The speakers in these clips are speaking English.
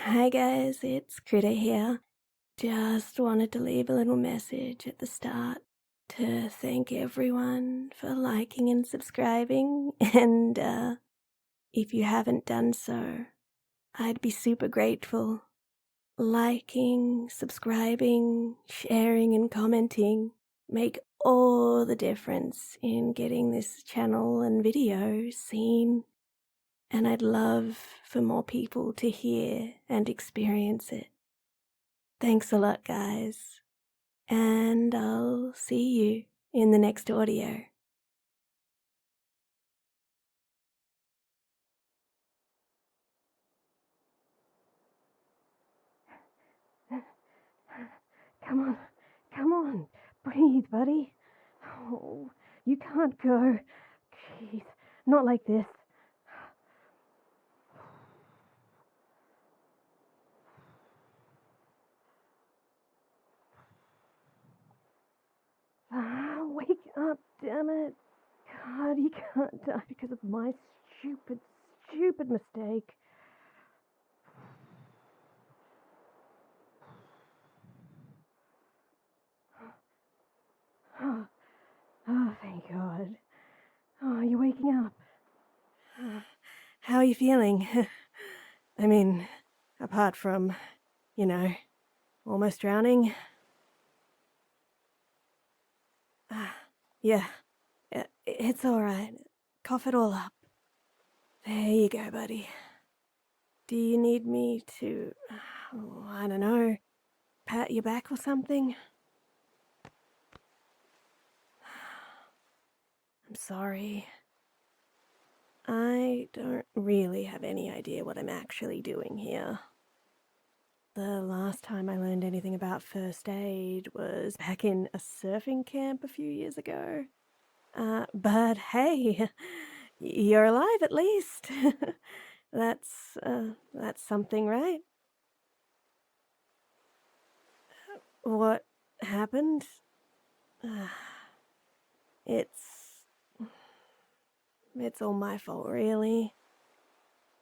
Hi guys, it's Critter here. Just wanted to leave a little message at the start to thank everyone for liking and subscribing, and if you haven't done so, I'd be super grateful. Liking, subscribing, sharing and commenting make all the difference in getting this channel and video seen, and I'd love for more people to hear and experience it. Thanks a lot, guys, and I'll see you in the next audio. Come on, breathe, buddy. Oh, you can't go. Jeez, not like this. Wake up, damn it. God, you can't die because of my stupid mistake. Oh, thank God. Oh, you're waking up. How are you feeling? I mean, apart from, almost drowning. Yeah, it's all right. Cough it all up. There you go, buddy. Do you need me to, I don't know, pat your back or something? I'm sorry. I don't really have any idea what I'm actually doing here. The last time I learned anything about first aid was back in a surfing camp a few years ago. But hey, you're alive at least. That's something, right? What happened? It's all my fault, really.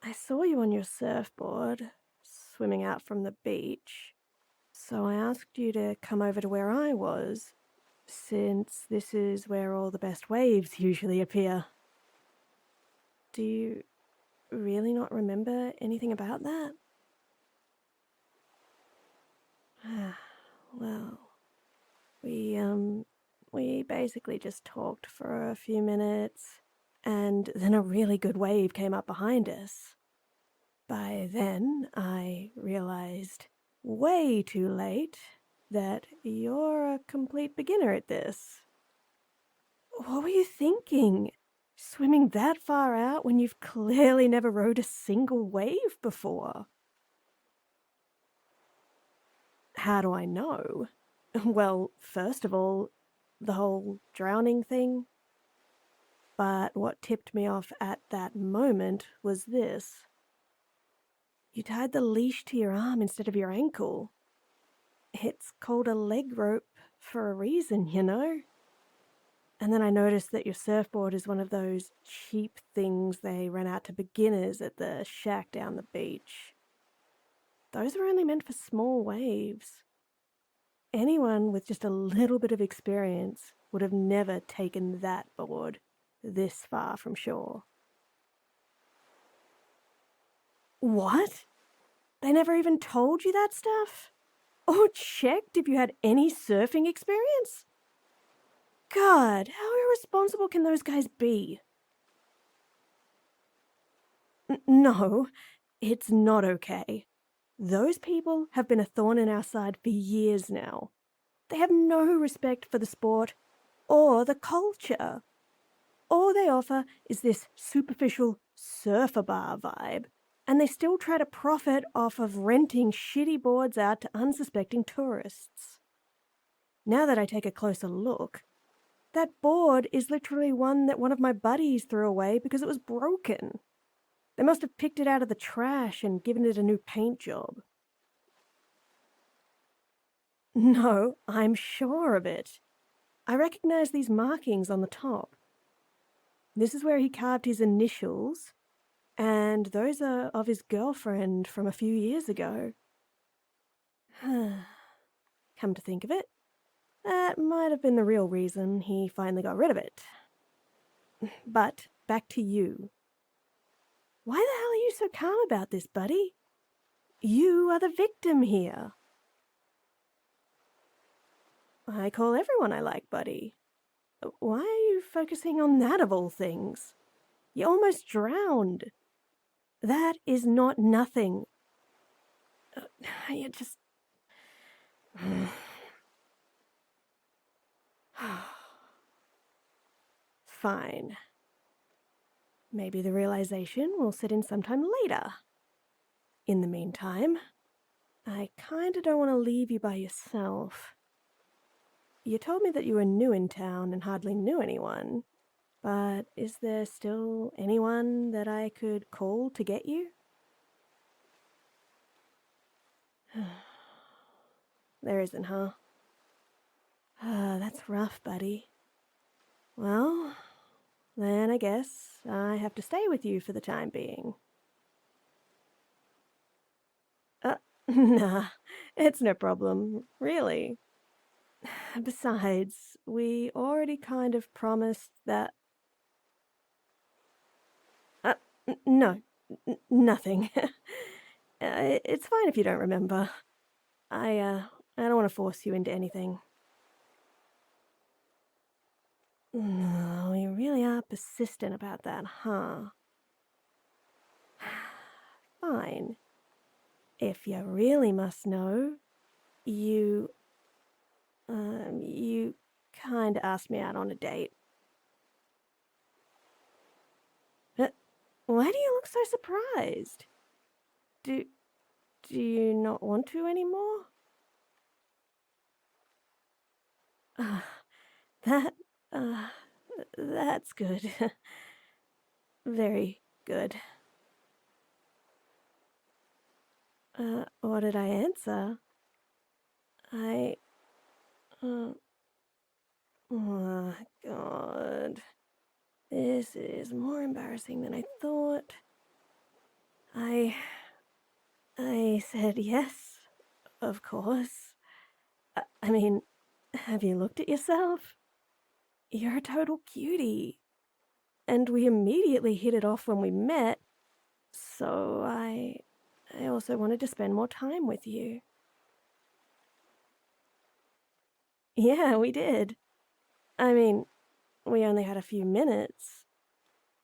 I saw you on your surfboard, swimming out from the beach, so I asked you to come over to where I was, since this is where all the best waves usually appear. Do you really not remember anything about that? Well, we basically just talked for a few minutes, and then a really good wave came up behind us. By then, I realized, way too late, that you're a complete beginner at this. What were you thinking? Swimming that far out when you've clearly never rode a single wave before? How do I know? Well, first of all, the whole drowning thing. But what tipped me off at that moment was this. You tied the leash to your arm instead of your ankle. It's called a leg rope for a reason, you know? And then I noticed that your surfboard is one of those cheap things they rent out to beginners at the shack down the beach. Those are only meant for small waves. Anyone with just a little bit of experience would have never taken that board this far from shore. What? They never even told you that stuff? Or checked if you had any surfing experience? God, how irresponsible can those guys be? No, it's not okay. Those people have been a thorn in our side for years now. They have no respect for the sport or the culture. All they offer is this superficial surfer bar vibe, and they still try to profit off of renting shitty boards out to unsuspecting tourists. Now that I take a closer look, that board is literally one that one of my buddies threw away because it was broken. They must have picked it out of the trash and given it a new paint job. No, I'm sure of it. I recognize these markings on the top. This is where he carved his initials, And those are of his girlfriend from a few years ago. Come to think of it, that might have been the real reason he finally got rid of it. But back to you. Why the hell are you so calm about this, buddy? You are the victim here. I call everyone I like buddy. Why are you focusing on that of all things? You almost drowned. That is not nothing. You just... Fine. Maybe the realization will sit in sometime later. In the meantime, I kinda don't want to leave you by yourself. You told me that you were new in town and hardly knew anyone, but is there still anyone that I could call to get you? There isn't, huh? That's rough, buddy. Well, then I guess I have to stay with you for the time being. Nah, it's no problem, really. Besides, we already kind of promised that... No, nothing. It's fine if you don't remember. I don't want to force you into anything. No, you really are persistent about that, huh? Fine. If you really must know, you kinda asked me out on a date. Why do you look so surprised? Do you not want to anymore? That's good. Very good. What did I answer? Oh God. This is more embarrassing than I thought. I said yes, of course. I mean, have you looked at yourself? You're a total cutie. And we immediately hit it off when we met, so I also wanted to spend more time with you. Yeah, we did. I mean, we only had a few minutes,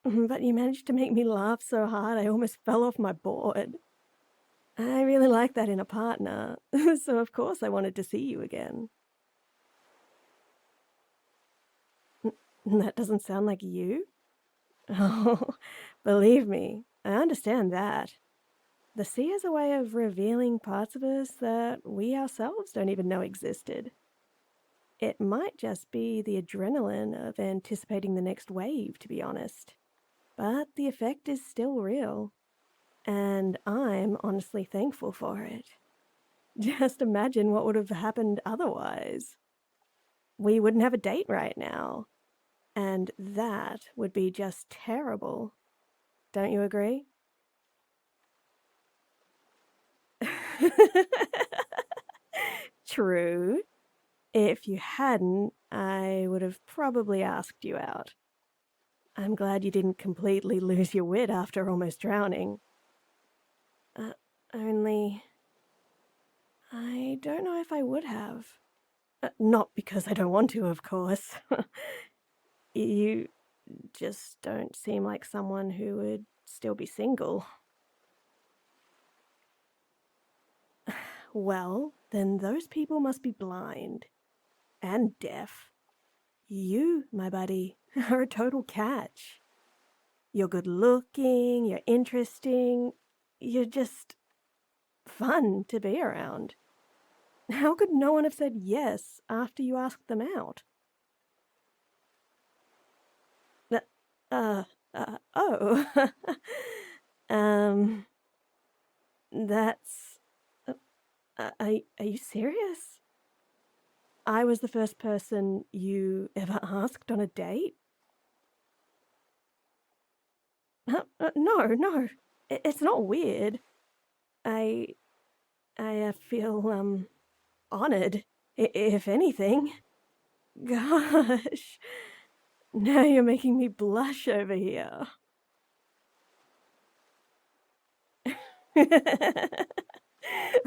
but you managed to make me laugh so hard I almost fell off my board. I really like that in a partner, so of course I wanted to see you again. That doesn't sound like you? Oh, believe me, I understand that. The sea is a way of revealing parts of us that we ourselves don't even know existed. It might just be the adrenaline of anticipating the next wave, to be honest. But the effect is still real. And I'm honestly thankful for it. Just imagine what would have happened otherwise. We wouldn't have a date right now. And that would be just terrible. Don't you agree? True. If you hadn't, I would have probably asked you out. I'm glad you didn't completely lose your wit after almost drowning. Only... I don't know if I would have. Not because I don't want to, of course. You just don't seem like someone who would still be single. Well, then those people must be blind. And deaf. You, my buddy, are a total catch. You're good looking, you're interesting, you're just fun to be around. How could no one have said yes after you asked them out? Oh. That's... are you serious? I was the first person you ever asked on a date? No, it's not weird. I feel, honored, if anything. Gosh, now you're making me blush over here.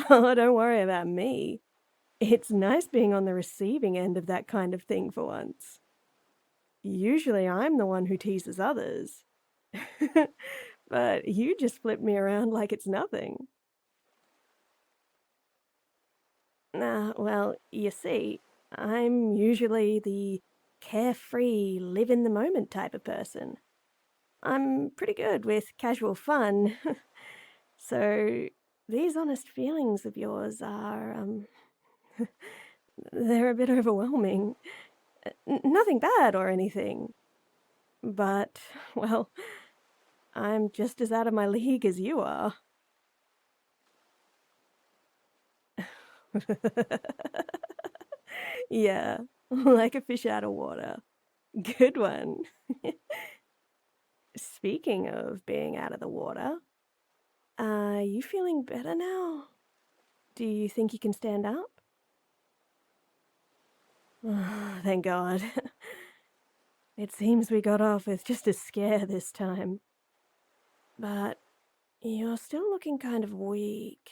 Oh, don't worry about me. It's nice being on the receiving end of that kind of thing for once. Usually I'm the one who teases others. But you just flip me around like it's nothing. Well, you see, I'm usually the carefree, live in the moment type of person. I'm pretty good with casual fun. So these honest feelings of yours are, they're a bit overwhelming. Nothing bad or anything. But, well, I'm just as out of my league as you are. Yeah, like a fish out of water. Good one. Speaking of being out of the water, are you feeling better now? Do you think you can stand up? Oh, thank God. It seems we got off with just a scare this time. But you're still looking kind of weak.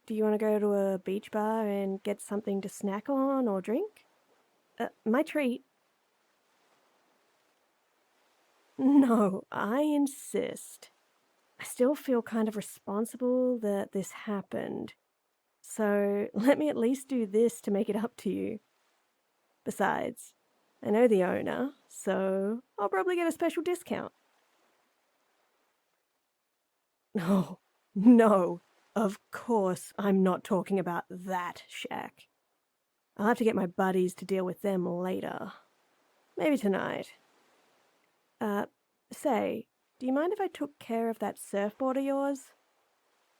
Do you want to go to a beach bar and get something to snack on or drink? My treat. No, I insist. I still feel kind of responsible that this happened. So let me at least do this to make it up to you. Besides, I know the owner, so I'll probably get a special discount. No, no, of course I'm not talking about that shack. I'll have to get my buddies to deal with them later. Maybe tonight. Say, do you mind if I took care of that surfboard of yours?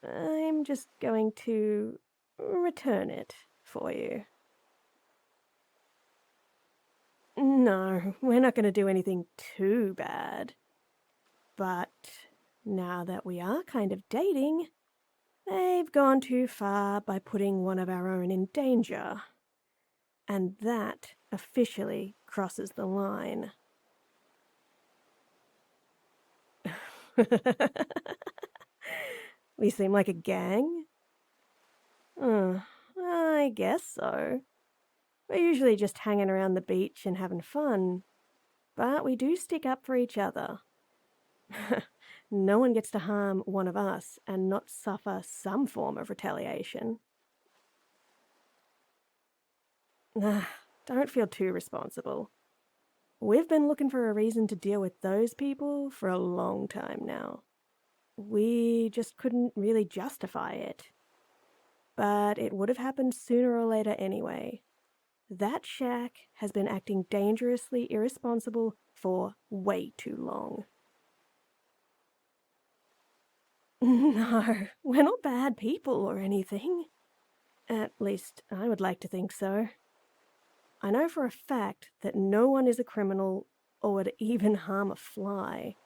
I'm just going to return it for you. No, we're not going to do anything too bad. But now that we are kind of dating, they've gone too far by putting one of our own in danger. And that officially crosses the line. We seem like a gang? I guess so. We're usually just hanging around the beach and having fun, but we do stick up for each other. No one gets to harm one of us and not suffer some form of retaliation. Don't feel too responsible. We've been looking for a reason to deal with those people for a long time now. We just couldn't really justify it. But it would have happened sooner or later anyway. That shack has been acting dangerously irresponsible for way too long. No, we're not bad people or anything. At least I would like to think so. I know for a fact that no one is a criminal or would even harm a fly.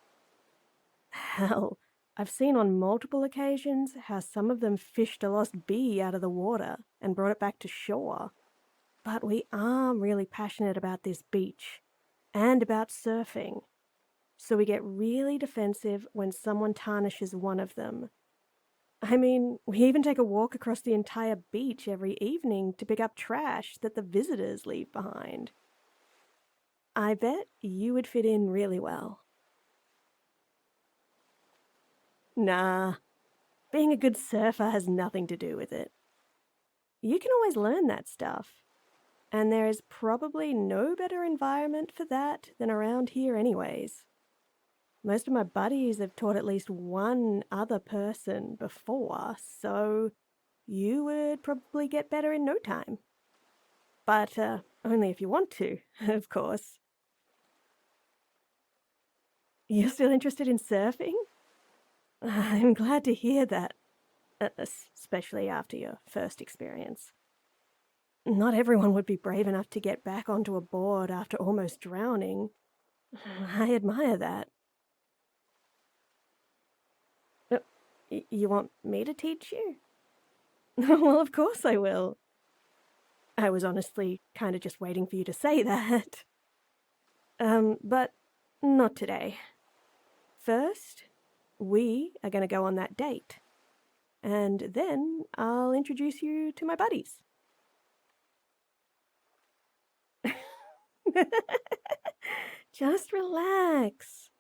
Hell, I've seen on multiple occasions how some of them fished a lost bee out of the water and brought it back to shore. But we are really passionate about this beach and about surfing. So we get really defensive when someone tarnishes one of them. I mean, we even take a walk across the entire beach every evening to pick up trash that the visitors leave behind. I bet you would fit in really well. Nah, being a good surfer has nothing to do with it. You can always learn that stuff. And there is probably no better environment for that than around here anyways. Most of my buddies have taught at least one other person before, so you would probably get better in no time. But only if you want to, of course. You're still interested in surfing? I'm glad to hear that, especially after your first experience. Not everyone would be brave enough to get back onto a board after almost drowning. I admire that. You want me to teach you? Well, of course I will. I was honestly kind of just waiting for you to say that. But not today. First, we are going to go on that date. And then I'll introduce you to my buddies. Just relax.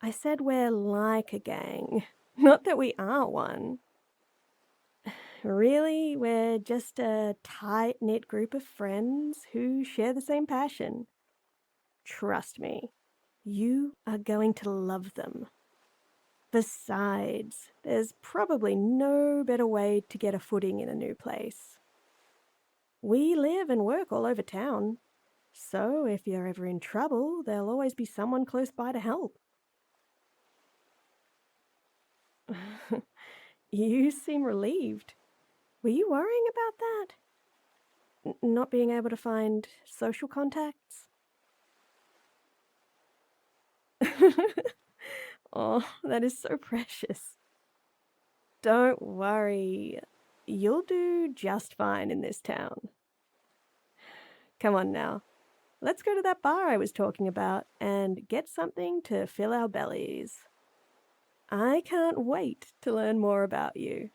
I said we're like a gang, not that we are one. Really, we're just a tight-knit group of friends who share the same passion. Trust me, you are going to love them. Besides, there's probably no better way to get a footing in a new place. We live and work all over town, so if you're ever in trouble, there'll always be someone close by to help. You seem relieved. Were you worrying about that? Not being able to find social contacts? Oh, that is so precious. Don't worry. You'll do just fine in this town. Come on now. Let's go to that bar I was talking about and get something to fill our bellies. I can't wait to learn more about you.